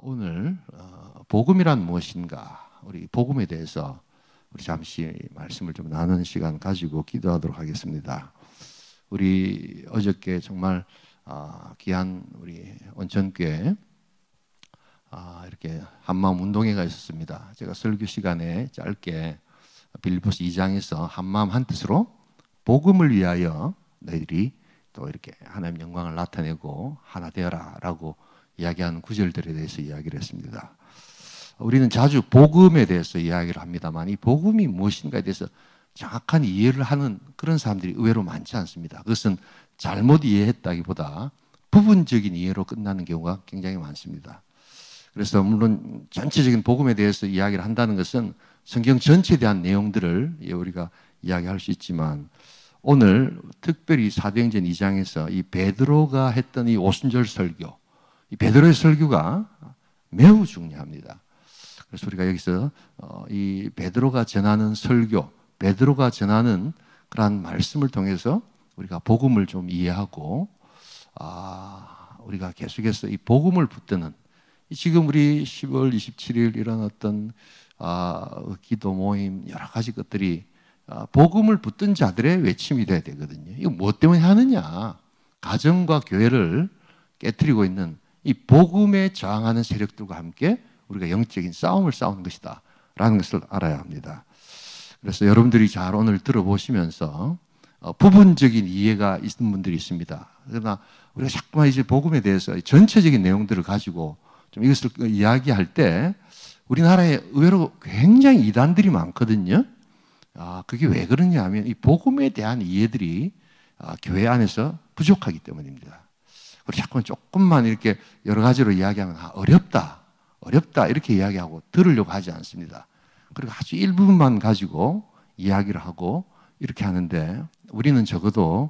오늘 복음이란 무엇인가, 우리 복음에 대해서 우리 잠시 말씀을 좀 나누는 시간 가지고 기도하도록 하겠습니다. 우리 어저께 정말 귀한 우리 온천교회 이렇게 한마음 운동회가 있었습니다. 제가 설교 시간에 짧게 빌립보서 2장에서 한마음 한뜻으로 복음을 위하여 너희들이 또 이렇게 하나님 영광을 나타내고 하나 되어라 라고 이야기하는 구절들에 대해서 이야기를 했습니다. 우리는 자주 복음에 대해서 이야기를 합니다만 이 복음이 무엇인가에 대해서 정확한 이해를 하는 그런 사람들이 의외로 많지 않습니다. 그것은 잘못 이해했다기보다 부분적인 이해로 끝나는 경우가 굉장히 많습니다. 그래서 물론 전체적인 복음에 대해서 이야기를 한다는 것은 성경 전체에 대한 내용들을 우리가 이야기할 수 있지만 오늘 특별히 사도행전 2장에서 이 베드로가 했던 이 오순절 설교, 이 베드로의 설교가 매우 중요합니다. 그래서 우리가 여기서 이 베드로가 전하는 설교, 베드로가 전하는 그러한 말씀을 통해서 우리가 복음을 좀 이해하고 우리가 계속해서 이 복음을 붙드는 지금 우리 10월 27일 이런 어떤 기도 모임 여러 가지 것들이 복음을 붙든 자들의 외침이 돼야 되거든요. 이거 무엇 때문에 하느냐? 가정과 교회를 깨트리고 있는 이 복음에 저항하는 세력들과 함께 우리가 영적인 싸움을 싸우는 것이다 라는 것을 알아야 합니다. 그래서 여러분들이 잘 오늘 들어보시면서 부분적인 이해가 있는 분들이 있습니다. 그러나 우리가 자꾸만 이제 복음에 대해서 전체적인 내용들을 가지고 좀 이것을 이야기할 때 우리나라에 의외로 굉장히 이단들이 많거든요. 그게 왜 그러냐 하면 이 복음에 대한 이해들이 교회 안에서 부족하기 때문입니다. 그리고 자꾸만 조금만 이렇게 여러 가지로 이야기하면 어렵다 이렇게 이야기하고 들으려고 하지 않습니다. 그리고 아주 일부분만 가지고 이야기를 하고 이렇게 하는데 우리는 적어도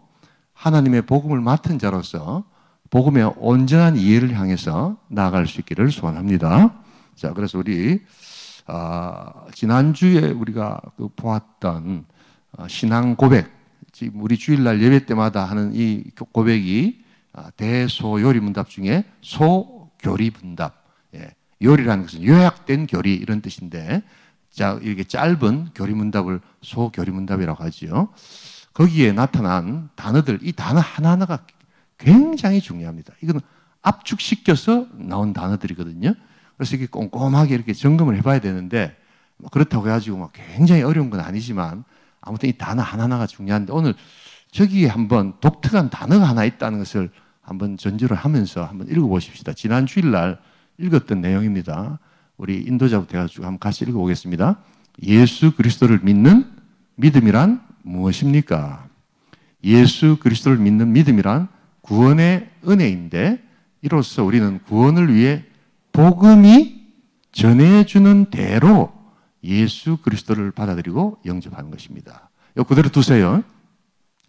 하나님의 복음을 맡은 자로서 복음의 온전한 이해를 향해서 나아갈 수 있기를 소원합니다. 자, 그래서 우리 지난주에 우리가 보았던 신앙 고백, 지금 우리 주일날 예배 때마다 하는 이 고백이 대소요리문답 중에 소교리문답, 요리라는 것은 요약된 교리 이런 뜻인데, 자, 이렇게 짧은 교리문답을 소교리문답이라고 하죠. 거기에 나타난 단어들, 이 단어 하나하나가 굉장히 중요합니다. 이건 압축시켜서 나온 단어들이거든요. 그래서 이렇게 꼼꼼하게 이렇게 점검을 해봐야 되는데, 그렇다고 해가지고 굉장히 어려운 건 아니지만, 아무튼 이 단어 하나하나가 중요한데, 오늘 저기에 한번 독특한 단어가 하나 있다는 것을 한번 전제를 하면서 한번 읽어보십시다. 지난 주일날 읽었던 내용입니다. 우리 인도자부터 해가지고 한번 같이 읽어보겠습니다. 예수 그리스도를 믿는 믿음이란 무엇입니까? 예수 그리스도를 믿는 믿음이란 구원의 은혜인데 이로써 우리는 구원을 위해 복음이 전해주는 대로 예수 그리스도를 받아들이고 영접하는 것입니다. 이거 그대로 두세요.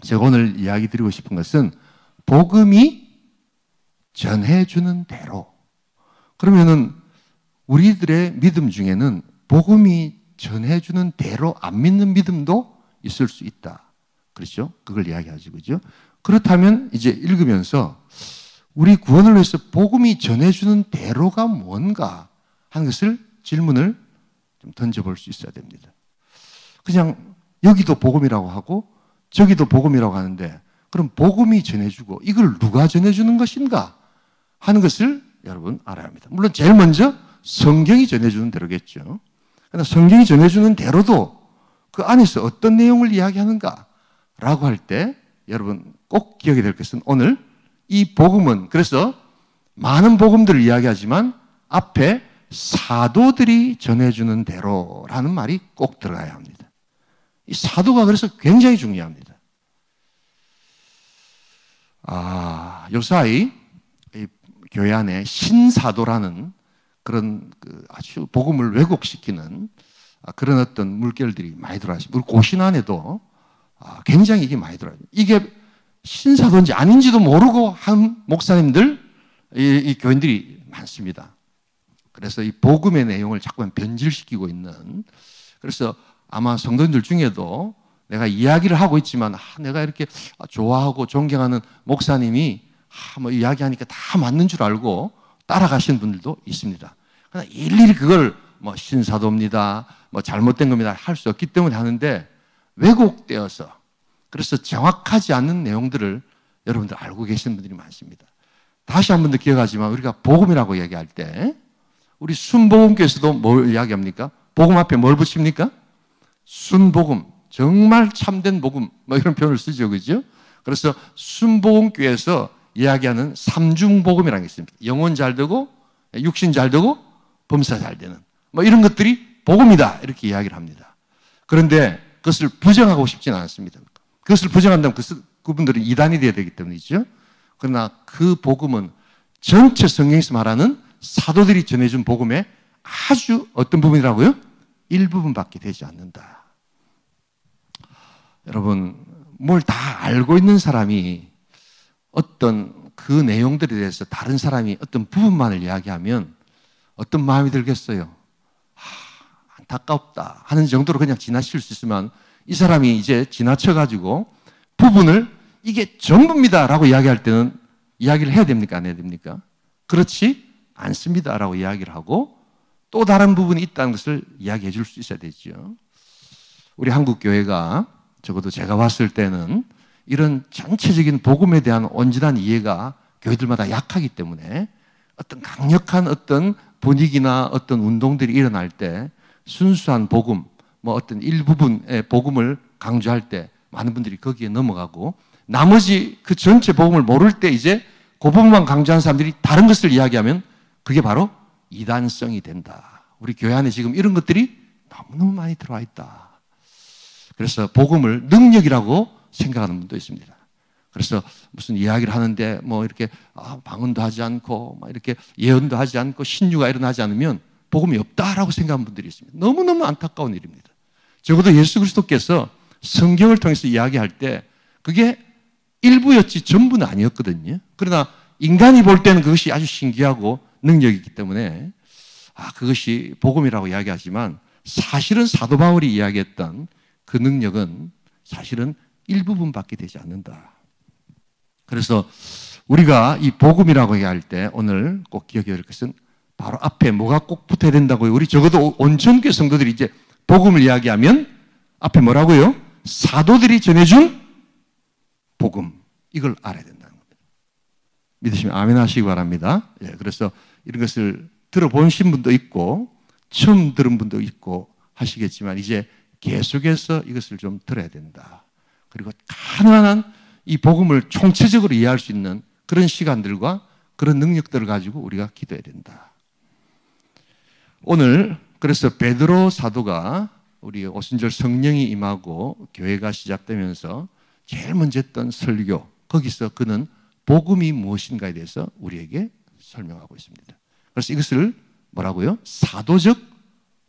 제가 오늘 이야기 드리고 싶은 것은 복음이 전해주는 대로. 그러면은 우리들의 믿음 중에는 복음이 전해주는 대로 안 믿는 믿음도 있을 수 있다. 그렇죠? 그걸 이야기하죠. 그죠? 그렇다면 이제 읽으면서 우리 구원을 위해서 복음이 전해주는 대로가 뭔가 하는 것을 질문을 좀 던져볼 수 있어야 됩니다. 그냥 여기도 복음이라고 하고 저기도 복음이라고 하는데 그럼 복음이 전해주고 이걸 누가 전해주는 것인가 하는 것을 여러분 알아야 합니다. 물론 제일 먼저 성경이 전해주는 대로겠죠. 그러나 성경이 전해주는 대로도 그 안에서 어떤 내용을 이야기하는가 라고 할 때 여러분 꼭 기억해야 될 것은 오늘 이 복음은 그래서 많은 복음들을 이야기하지만 앞에 사도들이 전해주는 대로라는 말이 꼭 들어가야 합니다. 이 사도가 그래서 굉장히 중요합니다. 요사이 교회 안에 신사도라는 그런 아주 복음을 왜곡시키는 그런 어떤 물결들이 많이 들어왔습니다. 우리 고신 안에도 굉장히 이게 많이 들어와요. 이게 신사도인지 아닌지도 모르고 한 목사님들, 이 교인들이 많습니다. 그래서 이 복음의 내용을 자꾸만 변질시키고 있는, 그래서 아마 성도님들 중에도 내가 이야기를 하고 있지만 내가 이렇게 좋아하고 존경하는 목사님이 뭐 이야기하니까 다 맞는 줄 알고 따라가시는 분들도 있습니다. 그러나 일일이 그걸 뭐 신사도입니다, 뭐 잘못된 겁니다 할 수 없기 때문에 하는데 왜곡되어서 그래서 정확하지 않는 내용들을 여러분들 알고 계시는 분들이 많습니다. 다시 한 번 더 기억하지만 우리가 복음이라고 얘기할 때 우리 순복음교에서도 뭘 이야기합니까? 복음 앞에 뭘 붙입니까? 순복음, 정말 참된 복음 뭐 이런 표현을 쓰죠, 그죠? 그래서 순복음교에서 이야기하는 삼중복음이라는 게 있습니다. 영혼 잘 되고 육신 잘 되고 범사 잘 되는 뭐 이런 것들이 복음이다 이렇게 이야기를 합니다. 그런데 그것을 부정하고 싶지는 않습니다. 그것을 부정한다면 그분들은 이단이 되어야 되기 때문이죠. 그러나 그 복음은 전체 성경에서 말하는 사도들이 전해준 복음의 아주 어떤 부분이라고요? 일부분밖에 되지 않는다. 여러분, 뭘 다 알고 있는 사람이 어떤 그 내용들에 대해서 다른 사람이 어떤 부분만을 이야기하면 어떤 마음이 들겠어요? 안타깝다 하는 정도로 그냥 지나칠 수 있으면 이 사람이 이제 지나쳐가지고 부분을 이게 전부입니다라고 이야기할 때는 이야기를 해야 됩니까? 안 해야 됩니까? 그렇지 않습니다라고 이야기를 하고 또 다른 부분이 있다는 것을 이야기해 줄 수 있어야 되죠. 우리 한국 교회가 적어도 제가 봤을 때는 이런 전체적인 복음에 대한 온전한 이해가 교회들마다 약하기 때문에 어떤 강력한 어떤 분위기나 어떤 운동들이 일어날 때 순수한 복음, 뭐 어떤 일부분의 복음을 강조할 때 많은 분들이 거기에 넘어가고 나머지 그 전체 복음을 모를 때 이제 그 부분만 강조하는 사람들이 다른 것을 이야기하면 그게 바로 이단성이 된다. 우리 교회 안에 지금 이런 것들이 너무너무 많이 들어와 있다. 그래서 복음을 능력이라고 생각하는 분도 있습니다. 그래서 무슨 이야기를 하는데 뭐 이렇게 방언도 하지 않고 막 이렇게 예언도 하지 않고 신유가 일어나지 않으면 복음이 없다라고 생각하는 분들이 있습니다. 너무너무 안타까운 일입니다. 적어도 예수 그리스도께서 성경을 통해서 이야기할 때 그게 일부였지 전부는 아니었거든요. 그러나 인간이 볼 때는 그것이 아주 신기하고 능력이기 때문에 그것이 복음이라고 이야기하지만 사실은 사도 바울이 이야기했던 그 능력은 사실은 일부분밖에 되지 않는다. 그래서 우리가 이 복음이라고 얘기할 때 오늘 꼭 기억해야 될 것은 바로 앞에 뭐가 꼭 붙어야 된다고요? 우리 적어도 온천교회 성도들이 이제 복음을 이야기하면 앞에 뭐라고요? 사도들이 전해준 복음. 이걸 알아야 된다는 겁니다. 믿으시면 아멘 하시기 바랍니다. 예, 그래서 이런 것을 들어보신 분도 있고 처음 들은 분도 있고 하시겠지만 이제 계속해서 이것을 좀 들어야 된다. 그리고 가능한 이 복음을 총체적으로 이해할 수 있는 그런 시간들과 그런 능력들을 가지고 우리가 기도해야 된다. 오늘 그래서 베드로 사도가 우리 오순절 성령이 임하고 교회가 시작되면서 제일 먼저 했던 설교, 거기서 그는 복음이 무엇인가에 대해서 우리에게 설명하고 있습니다. 그래서 이것을 뭐라고요? 사도적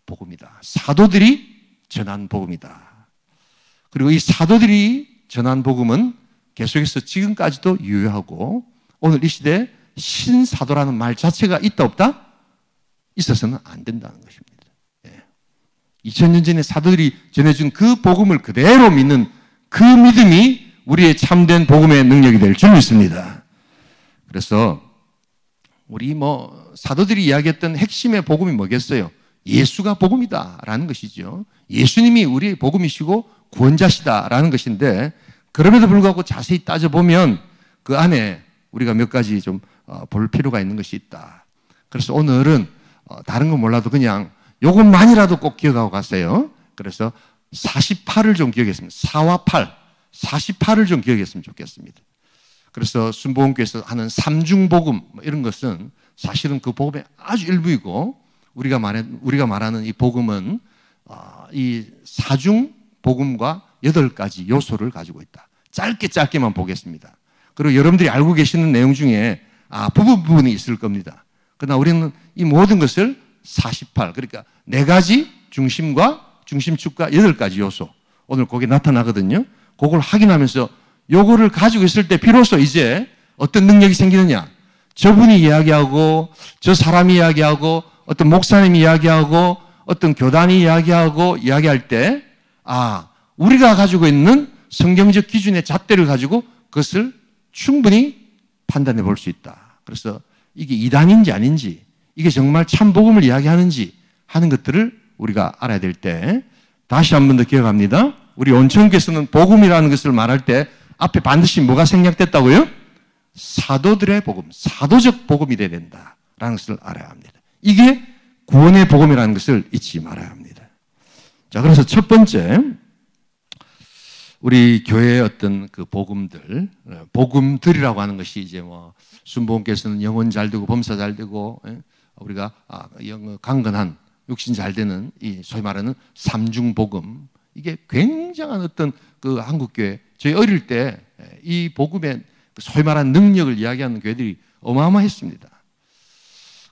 복음이다. 사도들이 전한 복음이다. 그리고 이 사도들이 전한 복음은 계속해서 지금까지도 유효하고 오늘 이 시대에 신사도라는 말 자체가 있다 없다? 있어서는 안 된다는 것입니다. 2000년 전에 사도들이 전해준 그 복음을 그대로 믿는 그 믿음이 우리의 참된 복음의 능력이 될 줄 믿습니다. 그래서 우리 사도들이 이야기했던 핵심의 복음이 뭐겠어요? 예수가 복음이다라는 것이죠. 예수님이 우리의 복음이시고 구원자시다라는 것인데 그럼에도 불구하고 자세히 따져보면 그 안에 우리가 몇 가지 좀 볼 필요가 있는 것이 있다. 그래서 오늘은 다른 건 몰라도 그냥 요것만이라도 꼭 기억하고 가세요. 그래서 48을 좀 기억했습니다. 4와 8, 48을 좀 기억했으면 좋겠습니다. 그래서 순복음교회에서 하는 삼중복음 이런 것은 사실은 그 복음의 아주 일부이고 우리가 말하는 이 복음은 이 사중복음과 8가지 요소를 가지고 있다. 짧게만 보겠습니다. 그리고 여러분들이 알고 계시는 내용 중에 부분이 있을 겁니다. 그러나 우리는 이 모든 것을 48, 그러니까 4가지 중심과 중심축과 8가지 요소, 오늘 거기에 나타나거든요. 그걸 확인하면서 요거를 가지고 있을 때 비로소 이제 어떤 능력이 생기느냐. 저분이 이야기하고 저 사람이 이야기하고 어떤 목사님이 이야기하고 어떤 교단이 이야기할 때 우리가 가지고 있는 성경적 기준의 잣대를 가지고 그것을 충분히 판단해 볼 수 있다. 그래서 이게 이단인지 아닌지, 이게 정말 참 복음을 이야기하는지 하는 것들을 우리가 알아야 될 때, 다시 한 번 더 기억합니다. 우리 온천교에서는 복음이라는 것을 말할 때 앞에 반드시 뭐가 생략됐다고요? 사도들의 복음, 사도적 복음이 돼야 된다라는 것을 알아야 합니다. 이게 구원의 복음이라는 것을 잊지 말아야 합니다. 자, 그래서 첫 번째, 우리 교회의 어떤 그 복음들이라고 하는 것이 이제 뭐 순복음께서는 영혼 잘 되고 범사 잘 되고, 우리가 강건한 육신 잘 되는 이 소위 말하는 삼중복음, 이게 굉장한 어떤 그 한국교회, 저희 어릴 때 이 복음의 소위 말하는 능력을 이야기하는 교회들이 어마어마했습니다.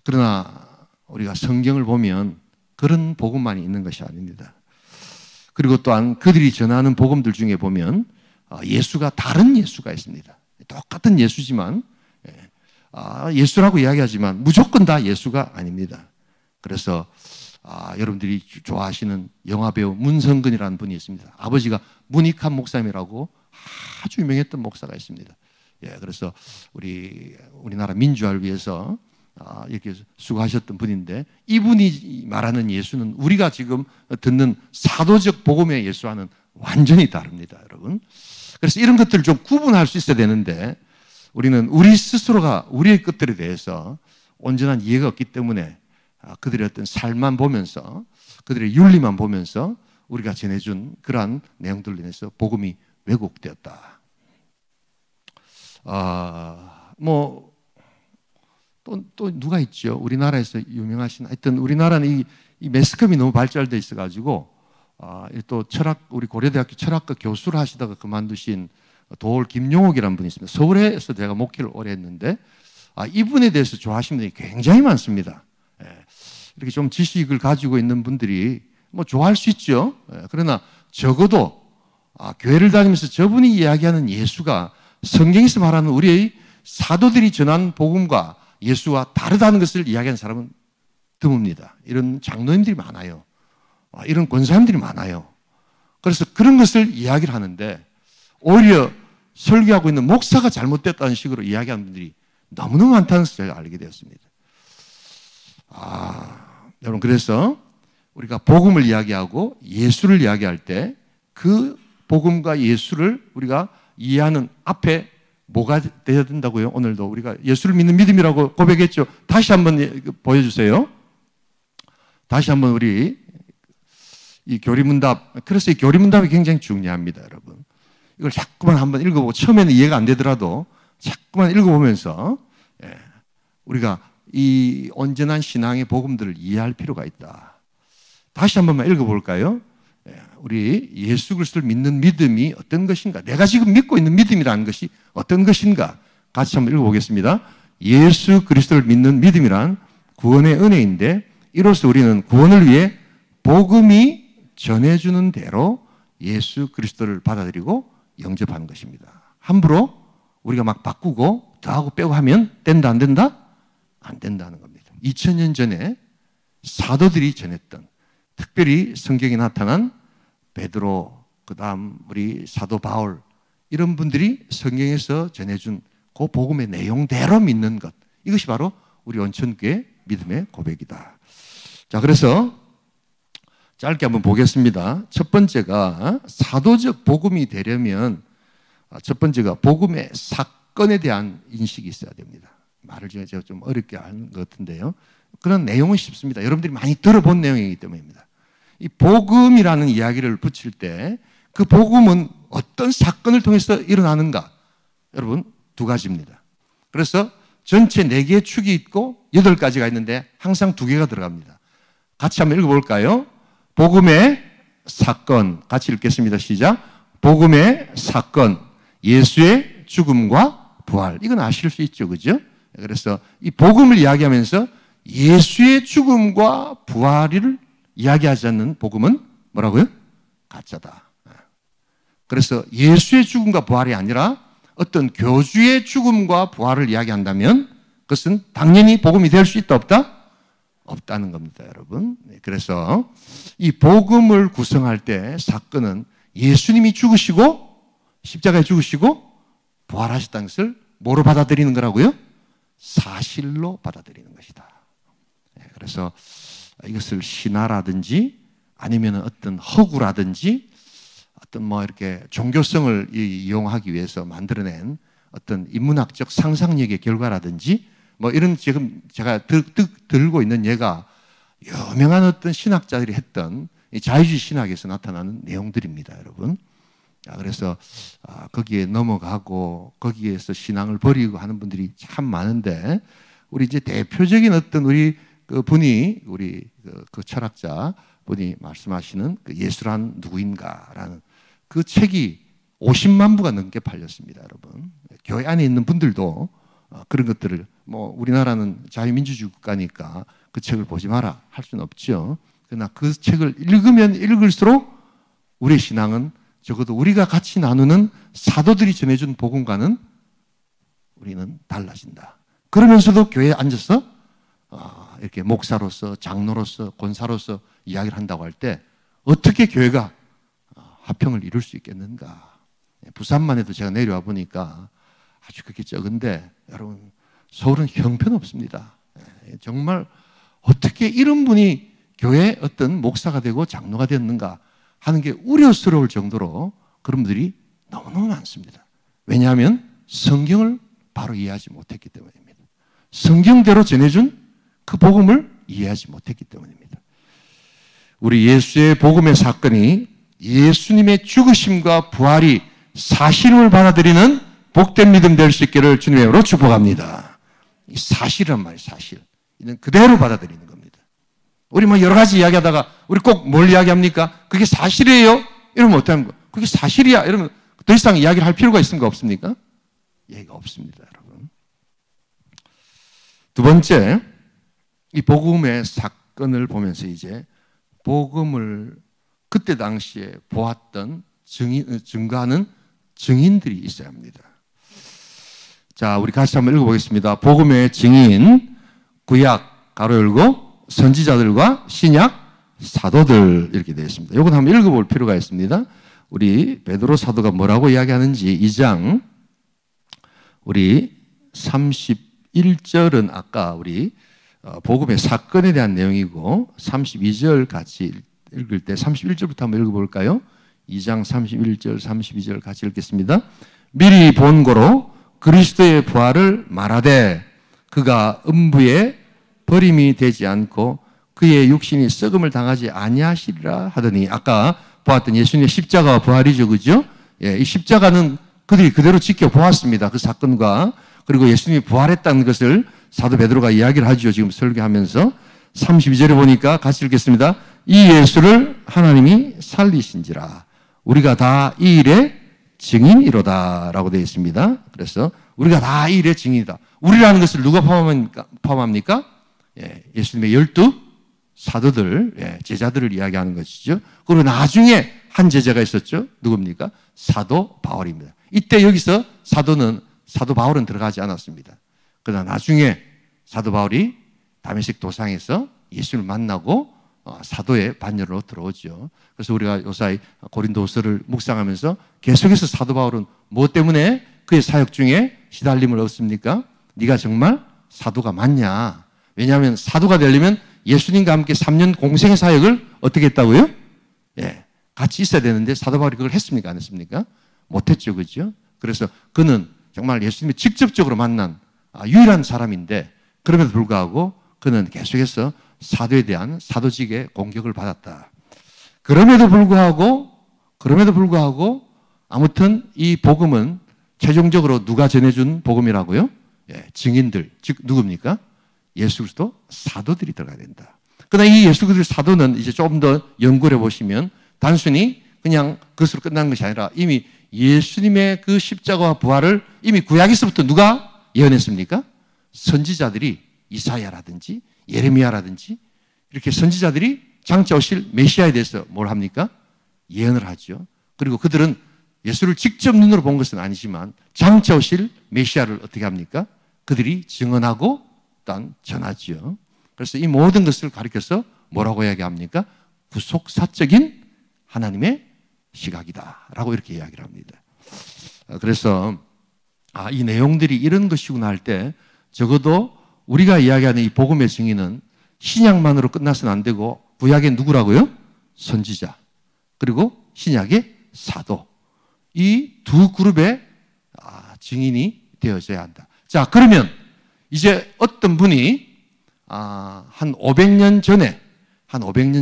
그러나 우리가 성경을 보면 그런 복음만이 있는 것이 아닙니다. 그리고 또한 그들이 전하는 복음들 중에 보면 예수가 다른 예수가 있습니다. 똑같은 예수지만 예수라고 이야기하지만 무조건 다 예수가 아닙니다. 그래서 여러분들이 좋아하시는 영화배우 문성근이라는 분이 있습니다. 아버지가 문익환 목사님이라고 아주 유명했던 목사가 있습니다. 그래서 우리나라 민주화를 위해서 이렇게 수고하셨던 분인데, 이분이 말하는 예수는 우리가 지금 듣는 사도적 복음의 예수와는 완전히 다릅니다, 여러분. 그래서 이런 것들을 좀 구분할 수 있어야 되는데, 우리는 우리 스스로가 우리의 것들에 대해서 온전한 이해가 없기 때문에 그들의 어떤 삶만 보면서, 그들의 윤리만 보면서 우리가 전해준 그러한 내용들로 인해서 복음이 왜곡되었다. 또 누가 있죠? 우리나라에서 유명하신, 하여튼 우리나라는 이 매스컴이 너무 발달되어 있어가지고, 또 우리 고려대학교 철학과 교수를 하시다가 그만두신 도올 김용옥이라는 분이 있습니다. 서울에서 제가 목회를 오래 했는데, 이분에 대해서 좋아하시는 분이 굉장히 많습니다. 이렇게 좀 지식을 가지고 있는 분들이 뭐 좋아할 수 있죠. 그러나 적어도 교회를 다니면서 저분이 이야기하는 예수가 성경에서 말하는 우리의 사도들이 전한 복음과 예수와 다르다는 것을 이야기하는 사람은 드뭅니다. 이런 장로님들이 많아요. 이런 권사님들이 많아요. 그래서 그런 것을 이야기를 하는데, 오히려 설교하고 있는 목사가 잘못됐다는 식으로 이야기하는 분들이 너무너무 많다는 것을 제가 알게 되었습니다. 여러분, 그래서 우리가 복음을 이야기하고 예수를 이야기할 때 그 복음과 예수를 우리가 이해하는 앞에 뭐가 되어야 된다고요? 오늘도 우리가 예수를 믿는 믿음이라고 고백했죠. 다시 한번 보여주세요. 다시 한번 우리 이 교리문답, 그래서 이 교리문답이 굉장히 중요합니다, 여러분. 이걸 자꾸만 한번 읽어보고, 처음에는 이해가 안 되더라도 자꾸만 읽어보면서 우리가 이 온전한 신앙의 복음들을 이해할 필요가 있다. 다시 한 번만 읽어볼까요? 우리 예수 그리스도를 믿는 믿음이 어떤 것인가? 내가 지금 믿고 있는 믿음이라는 것이 어떤 것인가? 같이 한번 읽어보겠습니다. 예수 그리스도를 믿는 믿음이란 구원의 은혜인데, 이로써 우리는 구원을 위해 복음이 전해주는 대로 예수 그리스도를 받아들이고 영접하는 것입니다. 함부로 우리가 막 바꾸고 더하고 빼고 하면 된다, 안 된다? 안 된다는 겁니다. 2000년 전에 사도들이 전했던, 특별히 성경에 나타난 베드로, 그 다음 우리 사도 바울, 이런 분들이 성경에서 전해준 그 복음의 내용대로 믿는 것, 이것이 바로 우리 온천교회 믿음의 고백이다. 자, 그래서 짧게 한번 보겠습니다. 첫 번째가 사도적 복음이 되려면 첫 번째가 복음의 사건에 대한 인식이 있어야 됩니다. 말을 제가 좀 어렵게 하는 것 같은데요. 그런 내용은 쉽습니다. 여러분들이 많이 들어본 내용이기 때문입니다. 이 복음이라는 이야기를 붙일 때 그 복음은 어떤 사건을 통해서 일어나는가? 여러분, 두 가지입니다. 그래서 전체 4개의 축이 있고 8가지가 있는데 항상 2개가 들어갑니다. 같이 한번 읽어볼까요? 복음의 사건, 같이 읽겠습니다. 시작. 복음의 사건, 예수의 죽음과 부활. 이건 아실 수 있죠, 그죠? 그래서 이 복음을 이야기하면서 예수의 죽음과 부활을 이야기하지 않는 복음은 뭐라고요? 가짜다. 그래서 예수의 죽음과 부활이 아니라 어떤 교주의 죽음과 부활을 이야기한다면 그것은 당연히 복음이 될 수 있다, 없다? 없다는 겁니다, 여러분. 그래서 이 복음을 구성할 때 사건은 예수님이 죽으시고 십자가에 죽으시고 부활하셨다는 것을 뭐로 받아들이는 거라고요? 사실로 받아들이는 것이다. 그래서 이것을 신화라든지 아니면 어떤 허구라든지 어떤 뭐 이렇게 종교성을 이용하기 위해서 만들어낸 어떤 인문학적 상상력의 결과라든지 뭐 이런 지금 제가 들고 있는 예가 유명한 어떤 신학자들이 했던 자유주의 신학에서 나타나는 내용들입니다, 여러분. 그래서 거기에 넘어가고 거기에서 신앙을 버리고 하는 분들이 참 많은데 우리 이제 대표적인 어떤 우리 그 분이 우리 그 철학자 분이 말씀하시는 그 예수란 누구인가라는 그 책이 50만 부가 넘게 팔렸습니다, 여러분. 교회 안에 있는 분들도 그런 것들을 뭐 우리나라는 자유민주주의 국가니까 그 책을 보지 마라 할 수는 없죠. 그러나 그 책을 읽으면 읽을수록 우리의 신앙은 적어도 우리가 같이 나누는 사도들이 전해준 복음과는 우리는 달라진다. 그러면서도 교회에 앉아서 이렇게 목사로서 장로로서 권사로서 이야기를 한다고 할 때 어떻게 교회가 화평을 이룰 수 있겠는가. 부산만 해도 제가 내려와 보니까 아주 그게 적은데 여러분 서울은 형편없습니다. 정말 어떻게 이런 분이 교회의 어떤 목사가 되고 장로가 되었는가 하는 게 우려스러울 정도로 그런 분들이 너무너무 많습니다. 왜냐하면 성경을 바로 이해하지 못했기 때문입니다. 성경대로 전해준 그 복음을 이해하지 못했기 때문입니다. 우리 예수의 복음의 사건이 예수님의 죽으심과 부활이 사실을 받아들이는 복된 믿음 될 수 있기를 주님의 이름으로 축복합니다. 이 사실이란 말이에요, 사실. 이는 그대로 받아들이는 겁니다. 우리 뭐 여러 가지 이야기하다가 우리 꼭 뭘 이야기합니까? 그게 사실이에요? 이러면 어떡합니까? 그게 사실이야. 이러면 더 이상 이야기를 할 필요가 있습니까? 없습니까? 얘기가 없습니다, 여러분. 두 번째, 이 복음의 사건을 보면서 이제 복음을 그때 당시에 보았던 증거하는 증인들이 있어야 합니다. 자, 우리 같이 한번 읽어보겠습니다. 복음의 증인, 구약, 가로 열고, 선지자들과 신약, 사도들 이렇게 되어 있습니다. 이건 한번 읽어볼 필요가 있습니다. 우리 베드로 사도가 뭐라고 이야기하는지 2장 우리 31절은 아까 우리 복음의 사건에 대한 내용이고 32절 같이 읽을 때 31절부터 한번 읽어볼까요? 2장 31절, 32절 같이 읽겠습니다. 미리 본고로 그리스도의 부활을 말하되 그가 음부에 버림이 되지 않고 그의 육신이 썩음을 당하지 아니하시리라 하더니 아까 보았던 예수님의 십자가와 부활이죠, 그죠? 예, 이 십자가는 그들이 그대로 지켜보았습니다. 그 사건과 그리고 예수님이 부활했다는 것을 사도 베드로가 이야기를 하죠. 지금 설교하면서 32절에 보니까 같이 읽겠습니다. 이 예수를 하나님이 살리신지라 우리가 다 이 일의 증인이로다 라고 되어 있습니다. 그래서 우리가 다 이 일의 증인이다. 우리라는 것을 누가 포함합니까? 예, 예수님의 12 사도들, 예, 제자들을 이야기하는 것이죠. 그리고 나중에 한 제자가 있었죠. 누굽니까? 사도 바울입니다. 이때 여기서 사도 바울은 들어가지 않았습니다. 그러나 나중에 사도 바울이 다메섹 도상에서 예수를 만나고 사도의 반열로 들어오죠. 그래서 우리가 요사이 고린도서를 묵상하면서 계속해서 사도 바울은 무엇 때문에 그의 사역 중에 시달림을 얻습니까? 네가 정말 사도가 맞냐? 왜냐하면 사도가 되려면 예수님과 함께 3년 공생의 사역을 어떻게 했다고요? 예, 같이 있어야 되는데 사도 바울이 그걸 했습니까? 안 했습니까? 못했죠, 그렇죠? 그래서 그는 정말 예수님이 직접적으로 만난 유일한 사람인데 그럼에도 불구하고 그는 계속해서 사도에 대한 사도직의 공격을 받았다. 그럼에도 불구하고 아무튼 이 복음은 최종적으로 누가 전해준 복음이라고요? 예, 증인들, 즉 누굽니까? 예수 그리스도 사도들이 들어가야 된다. 그러나 이 예수 그리스도 사도는 이제 조금 더 연구를 해보시면 단순히 그냥 그것으로 끝난 것이 아니라 이미 예수님의 그 십자가와 부활을 이미 구약에서부터 누가 예언했습니까? 선지자들이 이사야라든지 예레미야라든지 이렇게 선지자들이 장차 오실 메시아에 대해서 뭘 합니까? 예언을 하죠. 그리고 그들은 예수를 직접 눈으로 본 것은 아니지만 장차 오실 메시아를 어떻게 합니까? 그들이 증언하고 또한 전하죠. 그래서 이 모든 것을 가리켜서 뭐라고 이야기합니까? 구속사적인 하나님의 시각이다라고 이렇게 이야기를 합니다. 그래서 이 내용들이 이런 것이구나 할 때 적어도 우리가 이야기하는 이 복음의 증인은 신약만으로 끝나서는 안 되고 구약의 누구라고요? 선지자, 그리고 신약의 사도, 이 두 그룹의 증인이 되어져야 한다. 자, 그러면 이제 어떤 분이 한 500년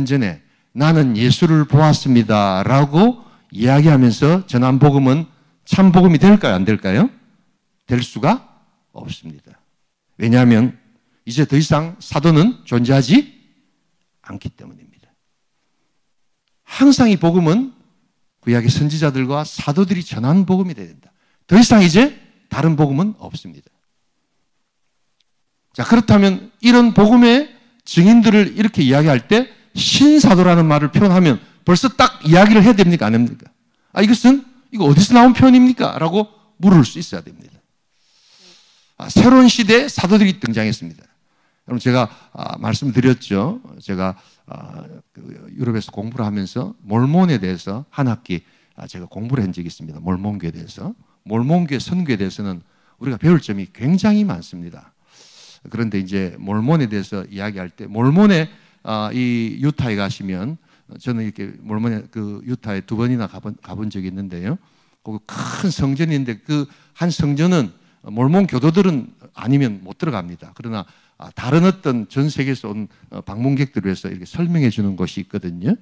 전에 나는 예수를 보았습니다 라고 이야기하면서 전한 복음은 참 복음이 될까요? 안 될까요? 될 수가 없습니다. 왜냐하면 이제 더 이상 사도는 존재하지 않기 때문입니다. 항상 이 복음은 구약의 선지자들과 사도들이 전한 복음이 되어야 된다. 더 이상 이제 다른 복음은 없습니다. 자, 그렇다면 이런 복음의 증인들을 이렇게 이야기할 때 신사도라는 말을 표현하면 벌써 딱 이야기를 해야 됩니까? 안 됩니까? 이거 어디서 나온 표현입니까? 라고 물을 수 있어야 됩니다. 새로운 시대에 사도들이 등장했습니다. 여러분, 제가 말씀드렸죠. 제가 유럽에서 공부를 하면서 몰몬에 대해서 한 학기 제가 공부를 한 적이 있습니다. 몰몬교에 대해서. 몰몬교의 선교에 대해서는 우리가 배울 점이 굉장히 많습니다. 그런데 이제 몰몬에 대해서 이야기할 때, 몰몬에 이 유타에 가시면, 저는 이렇게 몰몬에 그 유타에 2번이나 가본 적이 있는데요. 거기 큰 성전인데 그 한 성전은 몰몬 교도들은 아니면 못 들어갑니다. 그러나 다른 어떤 전 세계에서 온 방문객들을 위해서 이렇게 설명해 주는 곳이 있거든요.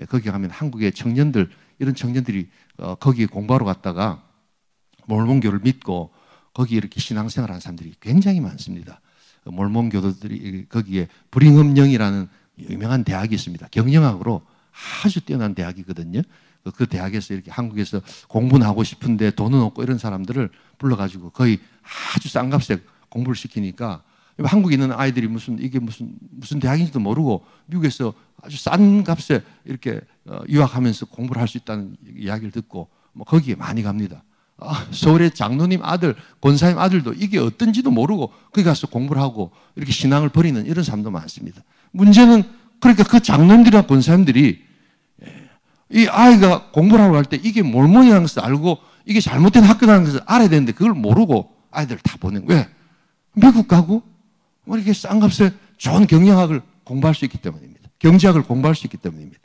거기 가면 한국의 청년들, 이런 청년들이 거기에 공부하러 갔다가 몰몬교를 믿고 거기 이렇게 신앙생활 하는 사람들이 굉장히 많습니다. 몰몬 교도들이 거기에 브링엄영이라는 유명한 대학이 있습니다. 경영학으로 아주 뛰어난 대학이거든요. 그 대학에서 이렇게 한국에서 공부는 하고 싶은데 돈은 없고 이런 사람들을 불러가지고 거의 아주 싼 값에 공부를 시키니까 한국에 있는 아이들이 이게 무슨 대학인지도 모르고 미국에서 아주 싼 값에 이렇게 유학하면서 공부를 할 수 있다는 이야기를 듣고 거기에 많이 갑니다. 서울의 장로님 아들, 권사님 아들도 이게 어떤지도 모르고 거기 가서 공부를 하고 이렇게 신앙을 버리는 이런 사람도 많습니다. 문제는 그러니까 그 장로님들이나 권사님들이 이 아이가 공부를 하러 갈 때 이게 몰몬이라는 것을 알고 이게 잘못된 학교라는 것을 알아야 되는데 그걸 모르고 아이들 다 보낸 거예요. 왜? 미국 가고 이렇게 싼 값에 좋은 경영학을 공부할 수 있기 때문입니다. 경제학을 공부할 수 있기 때문입니다.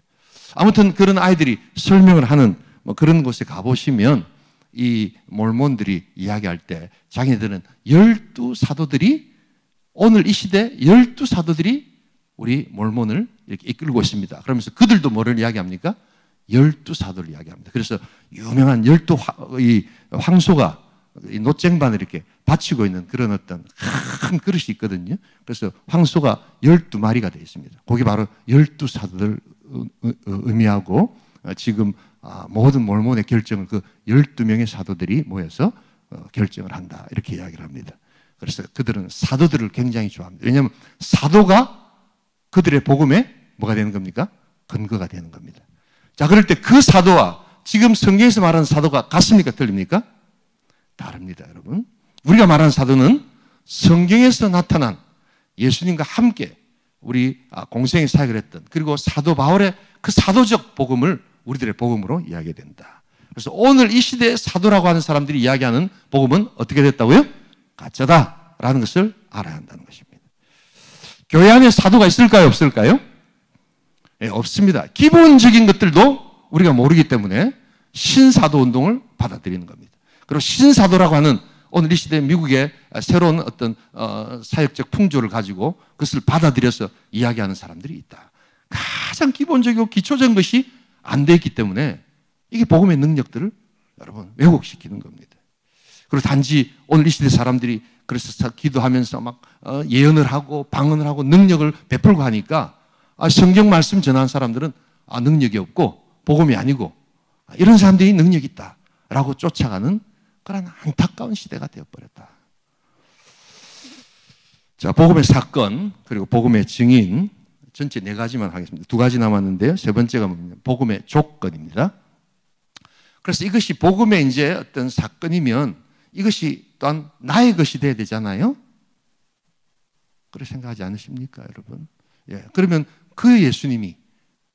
아무튼 그런 아이들이 설명을 하는 그런 곳에 가보시면 이 몰몬들이 이야기할 때 자기네들은 12사도들이 오늘 이 시대 12사도들이 우리 몰몬을 이렇게 이끌고 있습니다. 그러면서 그들도 뭐를 이야기합니까? 12사도를 이야기합니다. 그래서 유명한 12 황소가 이 노쟁반을 이렇게 받치고 있는 그런 어떤 큰 그릇이 있거든요. 그래서 황소가 12마리가 되어 있습니다. 그게 바로 12사도를 의미하고 지금 모든 몰몬의 결정을 그 12명의 사도들이 모여서 결정을 한다. 이렇게 이야기를 합니다. 그래서 그들은 사도들을 굉장히 좋아합니다. 왜냐하면 사도가 그들의 복음에 뭐가 되는 겁니까? 근거가 되는 겁니다. 자, 그럴 때 그 사도와 지금 성경에서 말하는 사도가 같습니까? 틀립니까? 다릅니다, 여러분. 우리가 말하는 사도는 성경에서 나타난 예수님과 함께 우리 공생의 사역을 했던, 그리고 사도 바울의 그 사도적 복음을 우리들의 복음으로 이야기해야 된다. 그래서 오늘 이 시대의 사도라고 하는 사람들이 이야기하는 복음은 어떻게 됐다고요? 가짜다라는 것을 알아야 한다는 것입니다. 교회 안에 사도가 있을까요? 없을까요? 네, 없습니다. 기본적인 것들도 우리가 모르기 때문에 신사도 운동을 받아들이는 겁니다. 그리고 신사도라고 하는 오늘 이 시대 미국의 새로운 어떤 사역적 풍조를 가지고 그것을 받아들여서 이야기하는 사람들이 있다. 가장 기본적이고 기초적인 것이 안 돼 있기 때문에 이게 복음의 능력들을 여러분 왜곡시키는 겁니다. 그리고 단지 오늘 이 시대 사람들이 그래서 기도하면서 막 예언을 하고 방언을 하고 능력을 베풀고 하니까 성경 말씀 전하는 사람들은 능력이 없고 복음이 아니고 이런 사람들이 능력이 있다라고 쫓아가는 그런 안타까운 시대가 되어버렸다. 자, 복음의 사건 그리고 복음의 증인 전체 4가지만 하겠습니다. 2가지 남았는데요. 세 번째가 뭡니까? 복음의 조건입니다. 그래서 이것이 복음의 이제 어떤 사건이면 이것이 또한 나의 것이 돼야 되잖아요. 그렇게 생각하지 않으십니까, 여러분? 예. 그러면 그 예수님이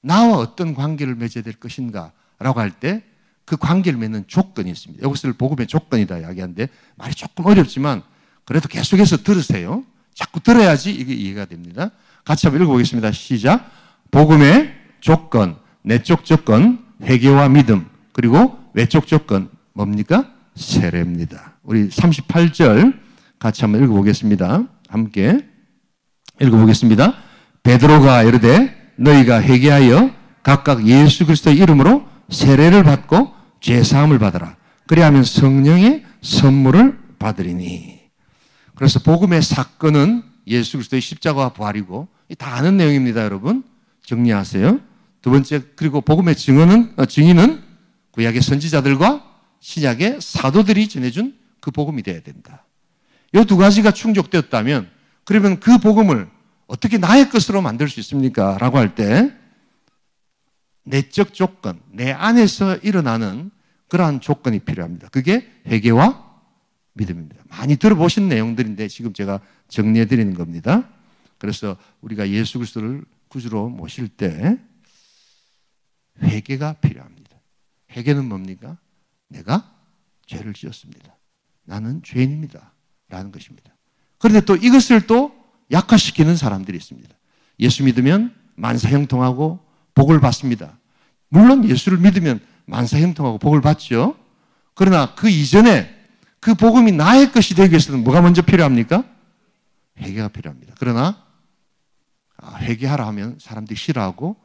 나와 어떤 관계를 맺어야 될 것인가 라고 할 때 그 관계를 맺는 조건이 있습니다. 이것을 복음의 조건이다 이야기하는데 말이 조금 어렵지만 그래도 계속해서 들으세요. 자꾸 들어야지 이게 이해가 됩니다. 같이 한번 읽어보겠습니다. 시작. 복음의 조건, 내적 조건, 회개와 믿음, 그리고 외적 조건 뭡니까? 세례입니다. 우리 38절 같이 한번 읽어보겠습니다. 함께 읽어보겠습니다. 베드로가 이르되 너희가 회개하여 각각 예수 그리스도의 이름으로 세례를 받고 죄사함을 받아라. 그리하면 성령의 선물을 받으리니. 그래서 복음의 사건은 예수 그리스도의 십자가와 부활이고 다 아는 내용입니다. 여러분 정리하세요. 두 번째, 그리고 복음의 증인은 구약의 선지자들과 신약의 사도들이 전해준 그 복음이 되어야 된다. 이 두 가지가 충족되었다면 그러면 그 복음을 어떻게 나의 것으로 만들 수 있습니까? 라고 할 때 내적 조건, 내 안에서 일어나는 그러한 조건이 필요합니다. 그게 회개와 믿음입니다. 많이 들어보신 내용들인데 지금 제가 정리해 드리는 겁니다. 그래서 우리가 예수 그리스도를 구주로 모실 때 회개가 필요합니다. 회개는 뭡니까? 내가 죄를 지었습니다. 나는 죄인입니다. 라는 것입니다. 그런데 또 이것을 또 약화시키는 사람들이 있습니다. 예수 믿으면 만사형통하고 복을 받습니다. 물론 예수를 믿으면 만사형통하고 복을 받죠. 그러나 그 이전에 그 복음이 나의 것이 되기 위해서는 뭐가 먼저 필요합니까? 회개가 필요합니다. 그러나 회개하라 하면 사람들이 싫어하고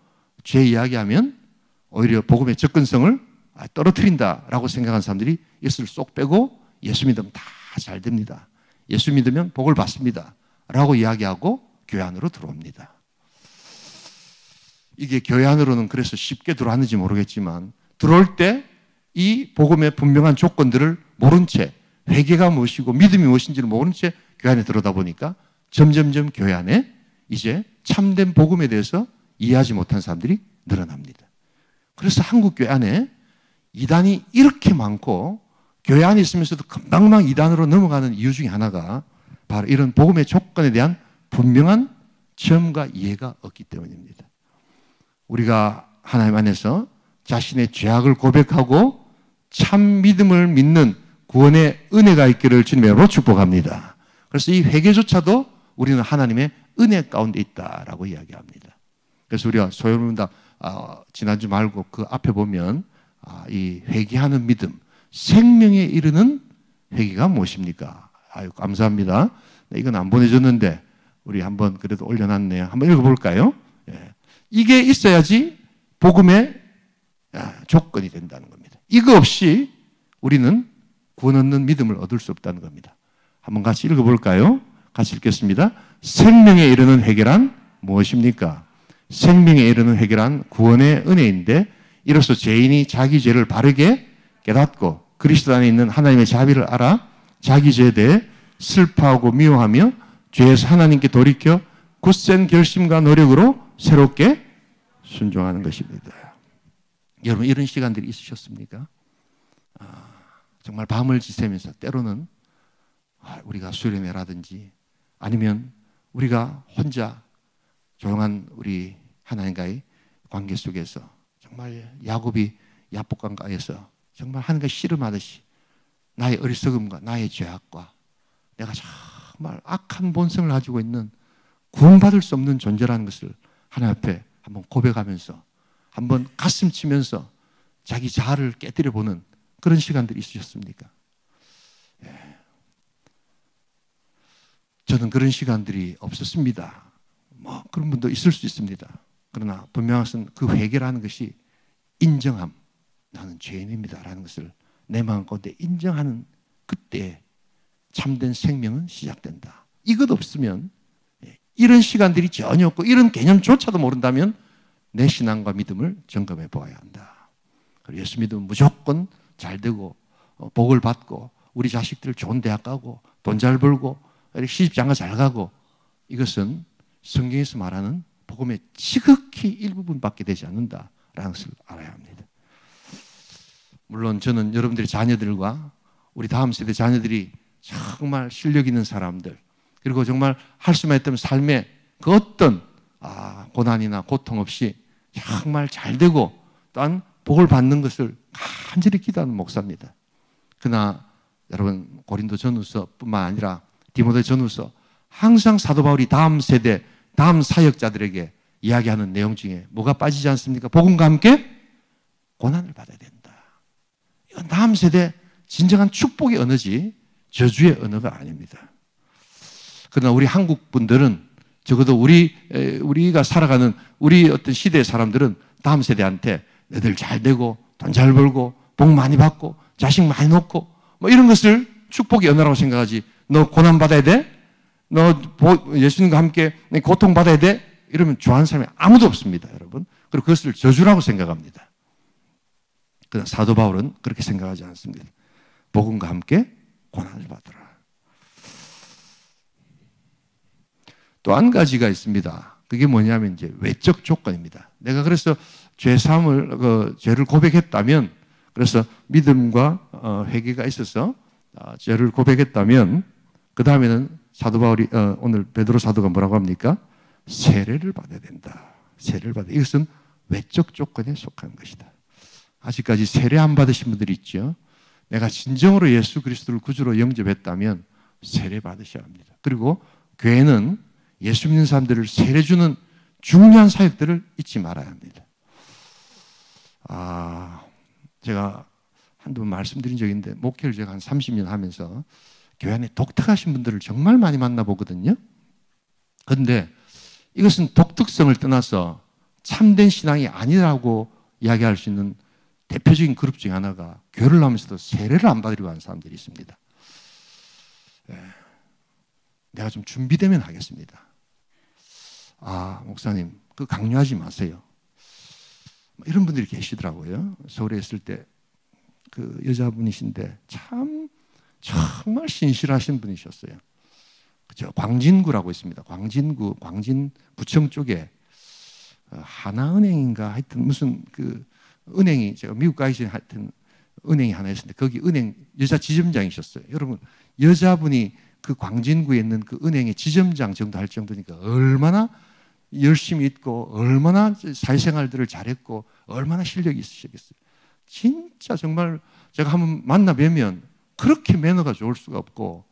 죄 이야기하면 오히려 복음의 접근성을 떨어뜨린다라고 생각하는 사람들이 예수를 쏙 빼고 예수 믿으면 다 잘 됩니다. 예수 믿으면 복을 받습니다. 라고 이야기하고 교회 안으로 들어옵니다. 이게 교회 안으로는 그래서 쉽게 들어왔는지 모르겠지만 들어올 때 이 복음의 분명한 조건들을 모른 채 회개가 무엇이고 믿음이 무엇인지를 모른 채 교회 안에 들어오다 보니까 점점점 교회 안에 이제 참된 복음에 대해서 이해하지 못한 사람들이 늘어납니다. 그래서 한국 교회 안에 이단이 이렇게 많고 교회 안에 있으면서도 금방금방 이단으로 넘어가는 이유 중에 하나가 바로 이런 복음의 조건에 대한 분명한 체험과 이해가 없기 때문입니다. 우리가 하나님 안에서 자신의 죄악을 고백하고 참 믿음을 믿는 구원의 은혜가 있기를 주님의 이름으로 축복합니다. 그래서 이 회개조차도 우리는 하나님의 은혜 가운데 있다라고 이야기합니다. 그래서 우리가 소요문답 지난주 말고 그 앞에 보면 이 회개하는 믿음, 생명에 이르는 회개가 무엇입니까? 아유 감사합니다. 이건 안 보내줬는데 우리 한번 그래도 올려놨네요. 한번 읽어볼까요? 예. 이게 있어야지 복음의 조건이 된다는 겁니다. 이거 없이 우리는 구원 얻는 믿음을 얻을 수 없다는 겁니다. 한번 같이 읽어볼까요? 같이 읽겠습니다. 생명에 이르는 회개란 무엇입니까? 생명에 이르는 회개란 구원의 은혜인데 이로써 죄인이 자기 죄를 바르게 깨닫고 그리스도 안에 있는 하나님의 자비를 알아 자기 죄에 대해 슬퍼하고 미워하며 죄에서 하나님께 돌이켜 굳센 결심과 노력으로 새롭게 순종하는 것입니다. 여러분 이런 시간들이 있으셨습니까? 정말 밤을 지새면서 때로는 우리가 수련회라든지 아니면 우리가 혼자 조용한 우리 하나님과의 관계 속에서 정말 야곱이 야복강가에서 정말 하나님과 씨름하듯이 나의 어리석음과 나의 죄악과 내가 정말 악한 본성을 가지고 있는 구원받을 수 없는 존재라는 것을 하나님 앞에 한번 고백하면서 한번 가슴 치면서 자기 자아를 깨뜨려 보는 그런 시간들이 있으셨습니까? 예. 저는 그런 시간들이 없었습니다. 그런 분도 있을 수 있습니다. 그러나 분명한 것은 그 회개라는 것이 인정함, 나는 죄인입니다 라는 것을 내 마음 가운데 인정하는 그때 참된 생명은 시작된다. 이것 없으면 이런 시간들이 전혀 없고 이런 개념조차도 모른다면 내 신앙과 믿음을 점검해 보아야 한다. 예수 믿으면 무조건 잘 되고 복을 받고 우리 자식들 좋은 대학 가고 돈 잘 벌고 시집장가 잘 가고 이것은 성경에서 말하는 복음의 지극히 일부분밖에 되지 않는다라는 것을 알아야 합니다. 물론 저는 여러분들의 자녀들과 우리 다음 세대 자녀들이 정말 실력 있는 사람들 그리고 정말 할 수만 있다면 삶의 그 어떤 고난이나 고통 없이 정말 잘 되고 또한 복을 받는 것을 간절히 기도하는 목사입니다. 그러나 여러분 고린도 전후서뿐만 아니라 디모데 전후서 항상 사도 바울이 다음 세대, 다음 사역자들에게 이야기하는 내용 중에 뭐가 빠지지 않습니까? 복음과 함께 고난을 받아야 된다. 이건 다음 세대 진정한 축복의 언어지 저주의 언어가 아닙니다. 그러나 우리 한국 분들은 적어도 우리가 살아가는 우리 어떤 시대의 사람들은 다음 세대한테 너희들 잘 되고 돈 잘 벌고 복 많이 받고 자식 많이 놓고 뭐 이런 것을 축복의 언어라고 생각하지. 너 고난 받아야 돼? 너 예수님과 함께 고통 받아야 돼? 이러면 좋아하는 사람이 아무도 없습니다, 여러분. 그리고 그것을 저주라고 생각합니다. 그러나 사도 바울은 그렇게 생각하지 않습니다. 복음과 함께 고난을 받으라. 또 한 가지가 있습니다. 그게 뭐냐면 이제 외적 조건입니다. 내가 그래서 죄를 고백했다면, 그래서 믿음과 회개가 있어서 죄를 고백했다면, 그 다음에는 사도 바울이 오늘 베드로 사도가 뭐라고 합니까? 세례를 받아야 된다. 세례를 받아. 이것은 외적 조건에 속한 것이다. 아직까지 세례 안 받으신 분들이 있죠. 내가 진정으로 예수 그리스도를 구주로 영접했다면 세례 받으셔야 합니다. 그리고 교회는 예수 믿는 사람들을 세례 주는 중요한 사역들을 잊지 말아야 합니다. 제가 한두 번 말씀드린 적이 있는데, 목회를 제가 한 30년 하면서 교회 안에 독특하신 분들을 정말 많이 만나보거든요. 그런데 이것은 독특성을 떠나서 참된 신앙이 아니라고 이야기할 수 있는 대표적인 그룹 중에 하나가 교회를 나오면서도 세례를 안 받으려고 하는 사람들이 있습니다. 내가 좀 준비되면 하겠습니다. 목사님, 그거 강요하지 마세요. 이런 분들이 계시더라고요. 서울에 있을 때 그 여자분이신데 정말 신실하신 분이셨어요. 그죠? 광진구라고 있습니다. 광진부청 쪽에 하나은행인가 하여튼 무슨 그 은행이, 제가 미국 가기 전에 하여튼 은행이 하나 있었는데 거기 은행 여자 지점장이셨어요. 여러분, 여자분이 그 광진구에 있는 그 은행의 지점장 정도 할 정도니까 얼마나 열심히 있고 얼마나 사회생활들을 잘했고 얼마나 실력이 있으시겠어요. 진짜 정말 제가 한번 만나 뵈면 그렇게 매너가 좋을 수가 없고,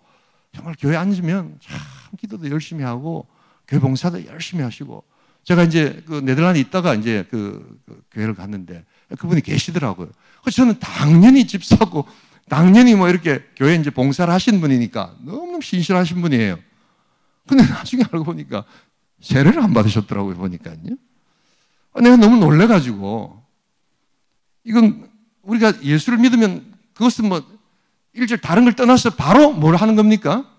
정말 교회 앉으면 참 기도도 열심히 하고 교회 봉사도 열심히 하시고, 제가 이제 그 네덜란드 있다가 이제 그 교회를 갔는데 그분이 계시더라고요. 그래서 저는 당연히 집 사고 당연히 뭐 이렇게 교회 이제 봉사를 하신 분이니까 너무너무 신실하신 분이에요. 근데 나중에 알고 보니까 세례를 안 받으셨더라고요, 보니까요. 내가 너무 놀래가지고, 이건 우리가 예수를 믿으면 그것은 뭐 일절 다른 걸 떠나서 바로 뭘 하는 겁니까?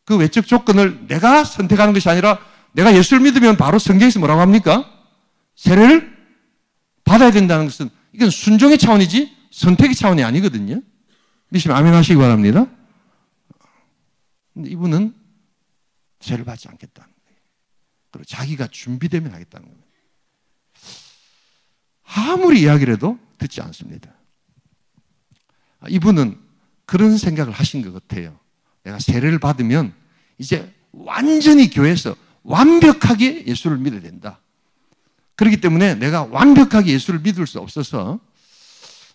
그 외적 조건을 내가 선택하는 것이 아니라 내가 예수를 믿으면 바로 성경에서 뭐라고 합니까? 세례를 받아야 된다는 것은 이건 순종의 차원이지 선택의 차원이 아니거든요. 믿으시면 아멘 하시기 바랍니다. 근데 이분은 세례를 받지 않겠다는 거예요. 그리고 자기가 준비되면 하겠다는 겁니다. 아무리 이야기를 해도 듣지 않습니다. 이분은 그런 생각을 하신 것 같아요. 내가 세례를 받으면 이제 완전히 교회에서 완벽하게 예수를 믿어야 된다. 그렇기 때문에 내가 완벽하게 예수를 믿을 수 없어서